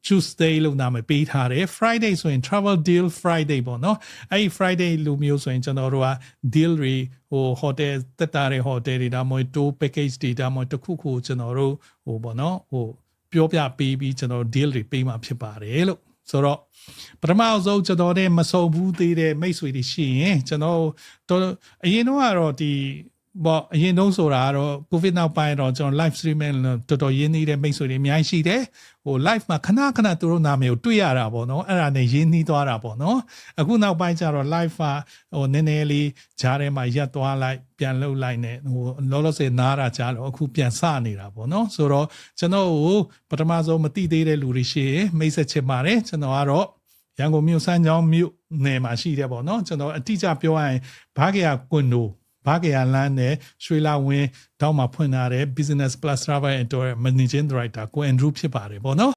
Tuesday လို့နာမည်ပေးထားတယ် Friday ဆိုရင် travel deal Friday ပေါ့နော်အဲ့ဒီ Friday လိုမျိုးဆိုရင်ကျွန်တော်တို့က deal တွေဟို hotel တက်တာတဲ့ hotel တွေဒါမှမဟုတ် tour package တွေဒါမှမဟုတ်တစ်ခုခုကျွန်တော်တို့ဟိုပေါ့နော်ဟိုပြောပြပေးပြီးကျွန်တော် deal တွေပေးမှာဖြစ်ပါတယ်လို့ဆိုတော့ပထမဆုံးကျွန်တော်နဲ့မဆုံဘူးသေးတဲ့မိတ်ဆွေတွေရှိရင်ကျွန်တော်အရင်တော့ကတော့ဒီဘောအရင်တုန်းဆိုတာကတော့ covid နောက်ပိုင်းတော့ကျွန်တော် live streaming တော်တော်ရင်းနှီးတဲ့မိတ်ဆွေတွေအများကြီးရှိတယ်ဟို live မှာခဏခဏသူတို့နာမည်ကိုတွေ့ရတာပေါ့နော်အဲ့ဒါနဲ့ရင်းနှီးသွားတာပေါ့နော်အခုနောက်ပိုင်းကျတော့ live မှာဟိုနည်းနည်းလေးဂျားထဲမှာရက်သွားလိုက်ပြန်လှုပ်လိုက်နဲ့ဟိုလောလောဆယ်နားတာကြားတော့အခုပြန်စနေတာပေါ့နော်ဆိုတော့ကျွန်တော်ဟိုပထမဆုံးမသိသေးတဲ့လူတွေရှိရင်မိတ်ဆက်ချင်ပါတယ်ကျွန်တော်ကတော့ရန်ကုန်မြို့စမ်းချောင်းမြို့နယ်မှာရှိတယ်ပေါ့နော်ကျွန်တော်အတိအကျပြောရရင်ဘာကရကွန်ဒိုဘာကရလန်းနဲ့ရွှေလာဝင်းတောက်မှာဖွင့်ထားတဲ့ Business Plus Travel and Tour Managing Director ကို Andrew ဖြစ်ပါတယ်ပေါ့နော်